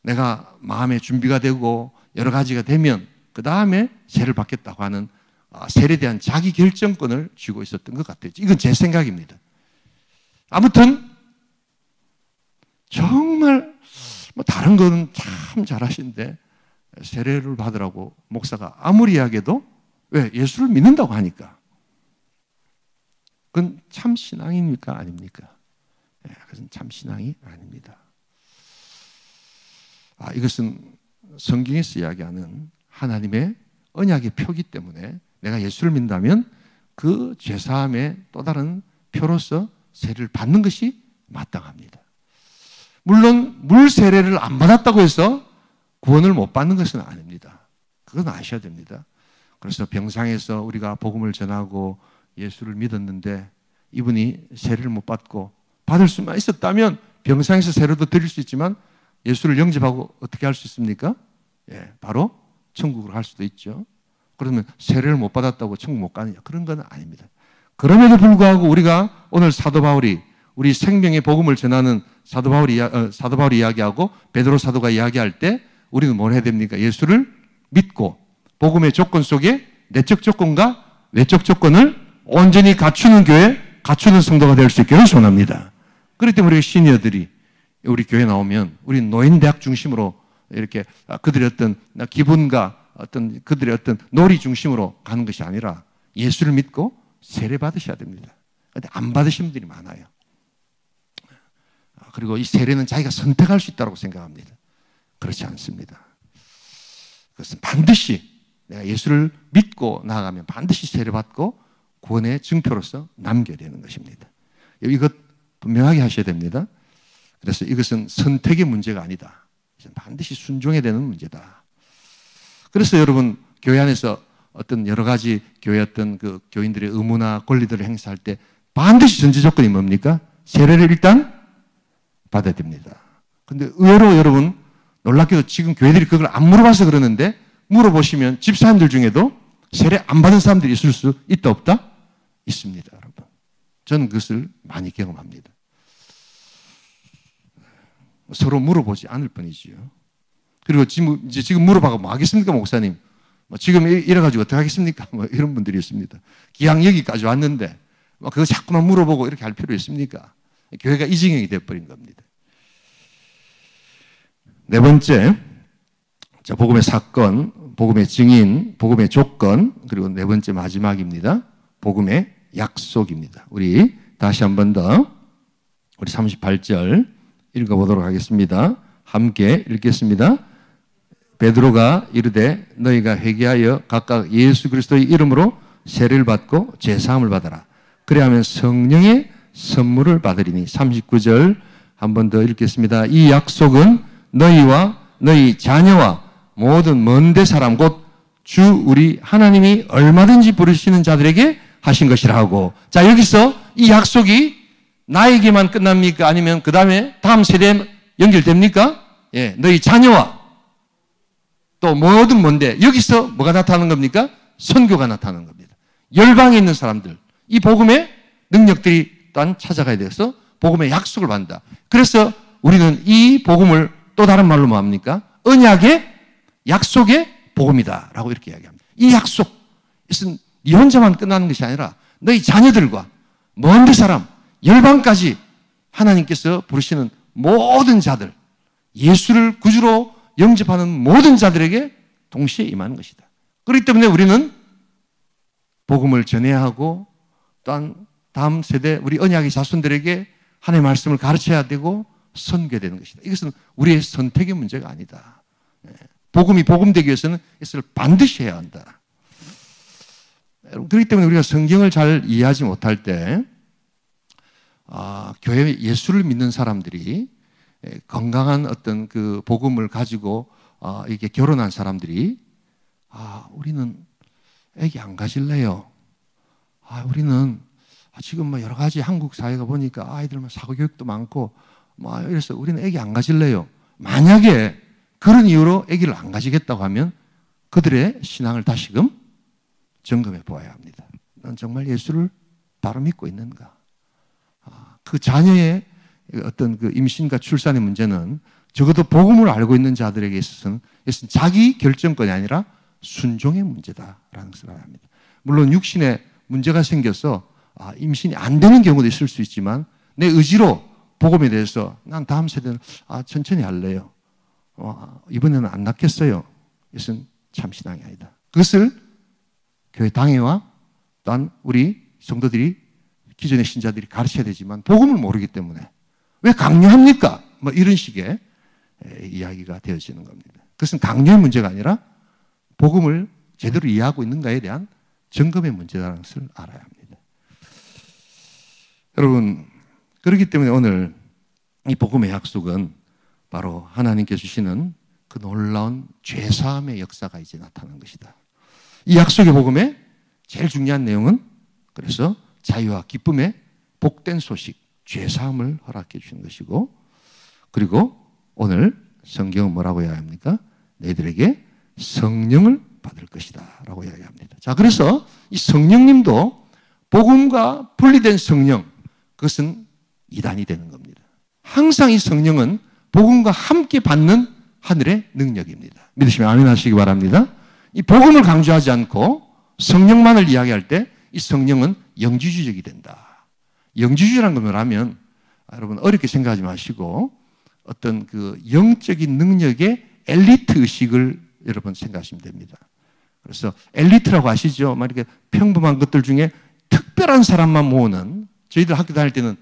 내가 마음의 준비가 되고 여러 가지가 되면 그 다음에 세례를 받겠다고 하는 세례에 대한 자기 결정권을 쥐고 있었던 것 같아요. 이건 제 생각입니다. 아무튼 정말 뭐 다른 거는 참 잘하시는데 세례를 받으라고 목사가 아무리 이야기해도, 왜? 예수를 믿는다고 하니까. 그건 참 신앙입니까? 아닙니까? 그것은 참 신앙이 아닙니다. 이것은 성경에서 이야기하는 하나님의 언약의 표기 때문에 내가 예수를 믿는다면 그 죄사함의 또 다른 표로서 세례를 받는 것이 마땅합니다. 물론 물 세례를 안 받았다고 해서 구원을 못 받는 것은 아닙니다. 그건 아셔야 됩니다. 그래서 병상에서 우리가 복음을 전하고 예수를 믿었는데 이분이 세례를 못 받고 받을 수만 있었다면 병상에서 세례도 드릴 수 있지만 예수를 영접하고 어떻게 할 수 있습니까? 바로 천국으로 갈 수도 있죠. 그러면 세례를 못 받았다고 천국 못 가느냐? 그런 건 아닙니다. 그럼에도 불구하고 우리가 오늘 사도 바울이 우리 생명의 복음을 전하는 사도 바울이 이야기하고 베드로 사도가 이야기할 때 우리는 뭘 해야 됩니까? 예수를 믿고 복음의 조건 속에 내적 조건과 외적 조건을 온전히 갖추는 교회, 갖추는 성도가 될 수 있기를 소원합니다. 그렇기 때문에 우리 시니어들이 우리 교회 나오면 우리 노인대학 중심으로 이렇게 그들의 어떤 기분과 어떤 그들의 어떤 놀이 중심으로 가는 것이 아니라 예수를 믿고 세례 받으셔야 됩니다. 근데 안 받으신 분들이 많아요. 그리고 이 세례는 자기가 선택할 수 있다고 생각합니다. 그렇지 않습니다. 그것은 반드시 내가 예수를 믿고 나아가면 반드시 세례 받고 구원의 증표로서 남겨야 되는 것입니다. 이것 분명하게 하셔야 됩니다. 그래서 이것은 선택의 문제가 아니다. 반드시 순종해야 되는 문제다. 그래서 여러분 교회 안에서 어떤 여러 가지 교회 어떤 그 교인들의 의무나 권리들을 행사할 때 반드시 전제 조건이 뭡니까? 세례를 일단 받아야 됩니다. 근데 의외로 여러분 놀랍게도 지금 교회들이 그걸 안 물어봐서 그러는데 물어보시면 집사님들 중에도 세례 안 받은 사람들이 있을 수 있다 없다? 있습니다, 여러분. 저는 그것을 많이 경험합니다. 서로 물어보지 않을 뿐이지요. 그리고 지금 물어봐가 뭐 하겠습니까, 목사님? 뭐 지금 이래가지고 어떻게 하겠습니까? 뭐 이런 분들이 있습니다. 기왕 여기까지 왔는데 뭐 그거 자꾸만 물어보고 이렇게 할 필요 있습니까? 교회가 이징형이 되어버린 겁니다. 네 번째, 자, 복음의 사건, 복음의 증인, 복음의 조건, 그리고 네 번째 마지막입니다. 복음의 약속입니다. 우리 다시 한 번 더 우리 38절 읽어보도록 하겠습니다. 함께 읽겠습니다. 베드로가 이르되 너희가 회개하여 각각 예수 그리스도의 이름으로 세례를 받고 죄사함을 받아라. 그래야하면 성령의 선물을 받으리니. 39절 한 번 더 읽겠습니다. 이 약속은 너희와 너희 자녀와 모든 먼데 사람 곧 주 우리 하나님이 얼마든지 부르시는 자들에게 하신 것이라 하고. 자, 여기서 이 약속이 나에게만 끝납니까? 아니면 그 다음에 다음 세대에 연결됩니까? 예, 너희 자녀와 또 모든 뭔데 여기서 뭐가 나타나는 겁니까? 선교가 나타나는 겁니다. 열방에 있는 사람들, 이 복음의 능력들이 또한 찾아가야 돼서 복음의 약속을 받는다. 그래서 우리는 이 복음을 또 다른 말로 뭐 합니까? 언약의 약속의 복음이다 라고 이렇게 이야기합니다. 이 약속, 이것은 네 혼자만 끝나는 것이 아니라 너희 자녀들과 먼 사람, 열방까지 하나님께서 부르시는 모든 자들, 예수를 구주로 영접하는 모든 자들에게 동시에 임하는 것이다. 그렇기 때문에 우리는 복음을 전해야 하고 또한 다음 세대 우리 언약의 자손들에게 하나님의 말씀을 가르쳐야 되고 선교해야 되는 것이다. 이것은 우리의 선택의 문제가 아니다. 복음이 복음되기 위해서는 이것을 반드시 해야 한다. 그렇기 때문에 우리가 성경을 잘 이해하지 못할 때 교회 예수를 믿는 사람들이 건강한 어떤 그 복음을 가지고 이렇게 결혼한 사람들이 우리는 애기 안 가질래요. 우리는 지금 뭐 여러 가지 한국 사회가 보니까 아이들 사고 교육도 많고 이래서 우리는 애기 안 가질래요. 만약에 그런 이유로 애기를 안 가지겠다고 하면 그들의 신앙을 다시금 점검해 보아야 합니다. 넌 정말 예수를 바로 믿고 있는가? 그 자녀의 어떤 그 임신과 출산의 문제는 적어도 복음을 알고 있는 자들에게 있어서는 이것은 자기 결정권이 아니라 순종의 문제다라는 것을 알아야 합니다. 물론 육신에 문제가 생겨서 임신이 안 되는 경우도 있을 수 있지만 내 의지로 복음에 대해서 난 다음 세대는 천천히 할래요. 이번에는 안 낳겠어요. 이것은 참 신앙이 아니다. 그것을 교회 당회와 또한 우리 성도들이 기존의 신자들이 가르쳐야 되지만 복음을 모르기 때문에 왜 강요합니까? 이런 식의 이야기가 되어지는 겁니다. 그것은 강요의 문제가 아니라 복음을 제대로 이해하고 있는가에 대한 점검의 문제라는 것을 알아야 합니다. 여러분, 그렇기 때문에 오늘 이 복음의 약속은 바로 하나님께 주시는 그 놀라운 죄사함의 역사가 이제 나타난 것이다. 이 약속의 복음의 제일 중요한 내용은 그래서 자유와 기쁨의 복된 소식, 죄사함을 허락해 주신 것이고, 그리고 오늘 성경은 뭐라고 이야기합니까? 너희들에게 성령을 받을 것이다 라고 이야기합니다. 자, 그래서 이 성령님도 복음과 분리된 성령, 그것은 이단이 되는 겁니다. 항상 이 성령은 복음과 함께 받는 하늘의 능력입니다. 믿으시면 아멘 하시기 바랍니다. 이 복음을 강조하지 않고 성령만을 이야기할 때 이 성령은 영지주적이 된다. 영지주의라는 건 뭐라면 여러분 어렵게 생각하지 마시고 어떤 그 영적인 능력의 엘리트 의식을 여러분 생각하시면 됩니다. 그래서 엘리트라고 아시죠? 막 이렇게 평범한 것들 중에 특별한 사람만 모으는, 저희들 학교 다닐 때는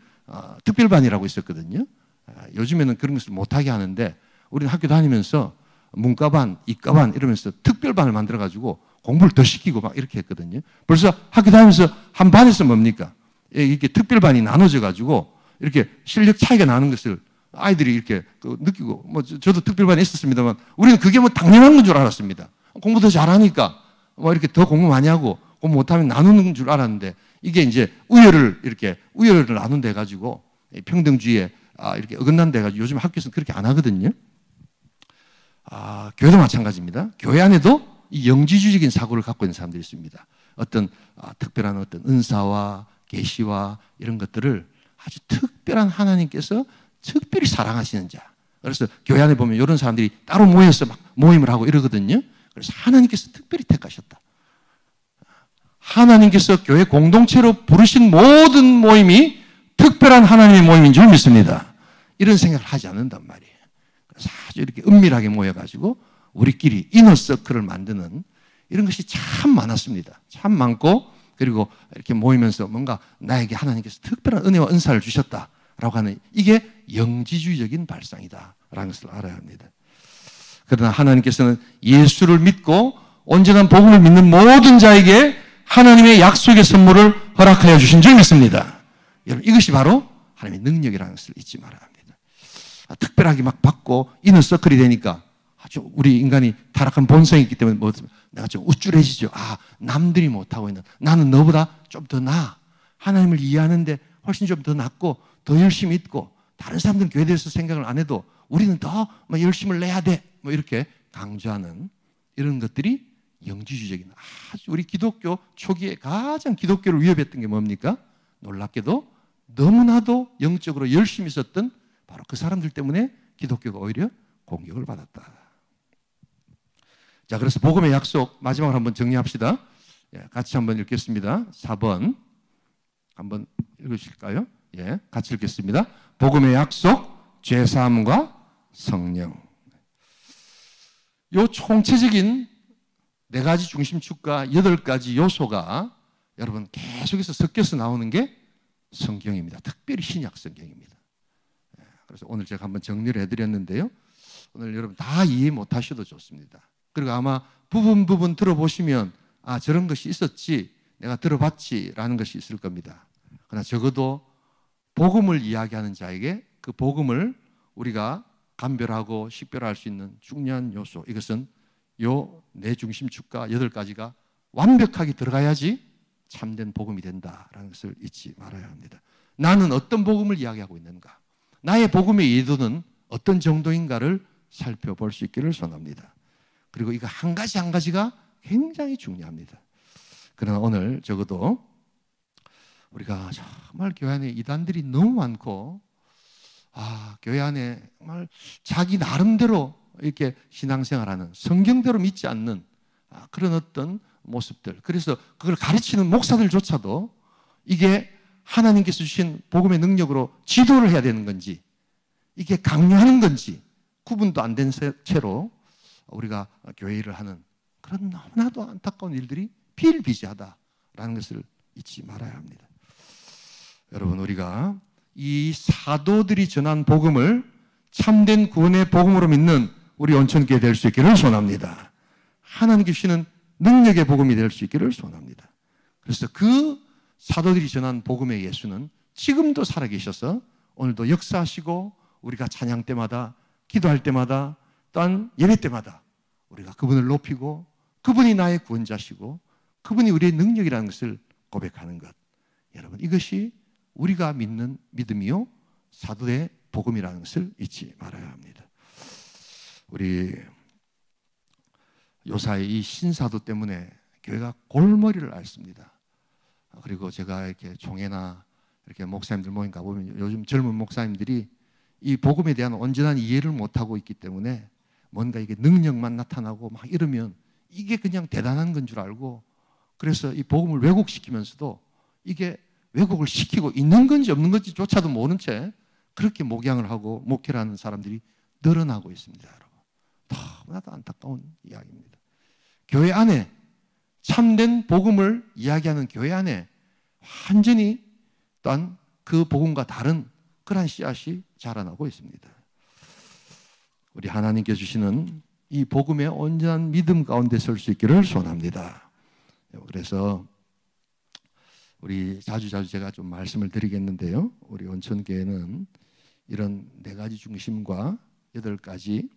특별반이라고 있었거든요. 요즘에는 그런 것을 못하게 하는데 우리는 학교 다니면서 문과반, 이과반 이러면서 특별반을 만들어가지고 공부를 더 시키고 막 이렇게 했거든요. 벌써 학교 다니면서 한 반에서 뭡니까? 이렇게 특별반이 나눠져가지고 이렇게 실력 차이가 나는 것을 아이들이 이렇게 느끼고, 뭐 저도 특별반에 있었습니다만 우리는 그게 뭐 당연한 건 줄 알았습니다. 공부 더 잘하니까 뭐 이렇게 더 공부 많이 하고 공부 못하면 나누는 줄 알았는데 이게 이제 우열을 나눈다 해가지고 평등주의에 이렇게 어긋난다 해가지고 요즘 학교에서는 그렇게 안 하거든요. 교회도 마찬가지입니다. 교회 안에도 이 영지주의적인 사고를 갖고 있는 사람들이 있습니다. 어떤 특별한 어떤 은사와 계시와 이런 것들을 아주 특별한 하나님께서 특별히 사랑하시는 자. 그래서 교회 안에 보면 이런 사람들이 따로 모여서 막 모임을 하고 이러거든요. 그래서 하나님께서 특별히 택하셨다. 하나님께서 교회 공동체로 부르신 모든 모임이 특별한 하나님의 모임인 줄 믿습니다. 이런 생각을 하지 않는단 말이에요. 그래서 아주 이렇게 은밀하게 모여가지고 우리끼리 이너서클을 만드는 이런 것이 참 많았습니다. 참 많고, 그리고 이렇게 모이면서 뭔가 나에게 하나님께서 특별한 은혜와 은사를 주셨다라고 하는, 이게 영지주의적인 발상이다라는 것을 알아야 합니다. 그러나 하나님께서는 예수를 믿고 온전한 복음을 믿는 모든 자에게 하나님의 약속의 선물을 허락하여 주신 줄 믿습니다. 여러분, 이것이 바로 하나님의 능력이라는 것을 잊지 말아야 합니다. 특별하게 막 받고 이너서클이 되니까 아주 우리 인간이 타락한 본성이 있기 때문에 내가 좀 우쭐해지죠. 남들이 못하고 있는, 나는 너보다 좀 더 나아. 하나님을 이해하는데 훨씬 좀 더 낫고 더 열심히 있고 다른 사람들은 교회에 대해서 생각을 안 해도 우리는 더 열심을 내야 돼. 뭐 이렇게 강조하는 이런 것들이 영지주의적인, 아주 우리 기독교 초기에 가장 기독교를 위협했던 게 뭡니까? 놀랍게도 너무나도 영적으로 열심히 있었던 바로 그 사람들 때문에 기독교가 오히려 공격을 받았다. 자, 그래서 복음의 약속 마지막으로 한번 정리합시다. 같이 한번 읽겠습니다. 4번 한번 읽으실까요? 같이 읽겠습니다. 복음의 약속, 죄사함과 성령. 요 총체적인 4가지 중심축과 8가지 요소가 여러분 계속해서 섞여서 나오는 게 성경입니다. 특별히 신약 성경입니다. 그래서 오늘 제가 한번 정리를 해드렸는데요. 오늘 여러분 다 이해 못하셔도 좋습니다. 그리고 아마 부분 들어보시면 저런 것이 있었지, 내가 들어봤지 라는 것이 있을 겁니다. 그러나 적어도 복음을 이야기하는 자에게 그 복음을 우리가 감별하고 식별할 수 있는 중요한 요소, 이것은 요 4중심축과 8가지가 완벽하게 들어가야지 참된 복음이 된다라는 것을 잊지 말아야 합니다. 나는 어떤 복음을 이야기하고 있는가, 나의 복음의 예도는 어떤 정도인가를 살펴볼 수 있기를 소원합니다. 그리고 이거 한 가지 한 가지가 굉장히 중요합니다. 그러나 오늘 적어도 우리가 정말 교회 안에 이단들이 너무 많고, 교회 안에 정말 자기 나름대로 이렇게 신앙생활하는, 성경대로 믿지 않는 그런 어떤 모습들, 그래서 그걸 가르치는 목사들조차도 이게 하나님께서 주신 복음의 능력으로 지도를 해야 되는 건지, 이게 강요하는 건지 구분도 안 된 채로 우리가 교회 일을 하는 그런 너무나도 안타까운 일들이 비일비재하다라는 것을 잊지 말아야 합니다. 여러분, 우리가 이 사도들이 전한 복음을 참된 구원의 복음으로 믿는 우리 온천교회 될 수 있기를 소원합니다. 하나님께 주시는 능력의 복음이 될 수 있기를 소원합니다. 그래서 그 사도들이 전한 복음의 예수는 지금도 살아계셔서 오늘도 역사하시고, 우리가 찬양 때마다, 기도할 때마다, 또한 예배 때마다 우리가 그분을 높이고 그분이 나의 구원자시고 그분이 우리의 능력이라는 것을 고백하는 것, 여러분, 이것이 우리가 믿는 믿음이요 사도의 복음이라는 것을 잊지 말아야 합니다. 우리 요사이 이 신사도 때문에 교회가 골머리를 앓습니다. 그리고 제가 이렇게 종회나 이렇게 목사님들 모임 가보면 요즘 젊은 목사님들이 이 복음에 대한 온전한 이해를 못하고 있기 때문에 뭔가 이게 능력만 나타나고 막 이러면 이게 그냥 대단한 건 줄 알고 그래서 이 복음을 왜곡시키면서도 이게 왜곡을 시키고 있는 건지 없는 건지조차도 모른 채 그렇게 목양을 하고 목회를 하는 사람들이 늘어나고 있습니다, 여러분. 너무나도 안타까운 이야기입니다. 교회 안에 참된 복음을 이야기하는 교회 안에 완전히 또한 그 복음과 다른 그러한 씨앗이 자라나고 있습니다. 우리 하나님께 주시는 이 복음의 온전한 믿음 가운데 설 수 있기를 소원합니다. 그래서 우리 자주 제가 좀 말씀을 드리겠는데요. 우리 온천교회는 이런 4가지 중심과 8가지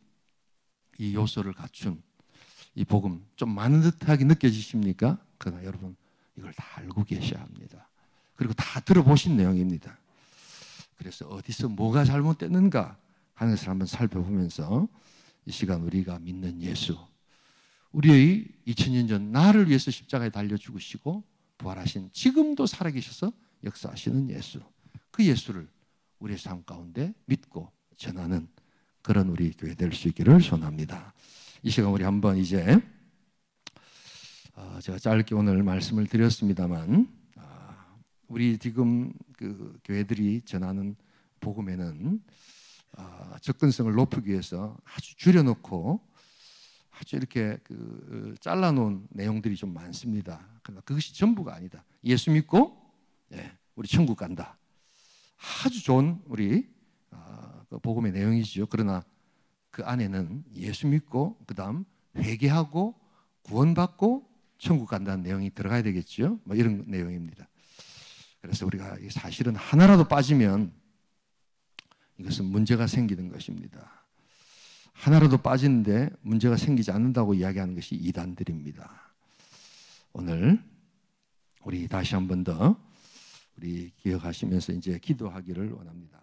이 요소를 갖춘 이 복음 좀 많은 듯하게 느껴지십니까? 그러나 여러분 이걸 다 알고 계셔야 합니다. 그리고 다 들어보신 내용입니다. 그래서 어디서 뭐가 잘못됐는가 하는 것을 한번 살펴보면서 이 시간 우리가 믿는 예수, 우리의 2000년 전 나를 위해서 십자가에 달려 죽으시고 부활하신 지금도 살아계셔서 역사하시는 예수, 그 예수를 우리의 삶 가운데 믿고 전하는 그런 우리 교회 될 수 있기를 소원합니다. 이 시간 우리 한번 이제 제가 짧게 오늘 말씀을 드렸습니다만 우리 지금 그 교회들이 전하는 복음에는 접근성을 높이기 위해서 아주 줄여놓고 아주 이렇게 잘라놓은 내용들이 좀 많습니다. 그러나 그것이 전부가 아니다. 예수 믿고 우리 천국 간다. 아주 좋은 우리 그 복음의 내용이죠. 그러나 그 안에는 예수 믿고 그 다음 회개하고 구원받고 천국 간다는 내용이 들어가야 되겠죠. 뭐 이런 내용입니다. 그래서 우리가 사실은 하나라도 빠지면 이것은 문제가 생기는 것입니다. 하나라도 빠지는데 문제가 생기지 않는다고 이야기하는 것이 이단들입니다. 오늘 우리 다시 한 번 더 우리 기억하시면서 이제 기도하기를 원합니다.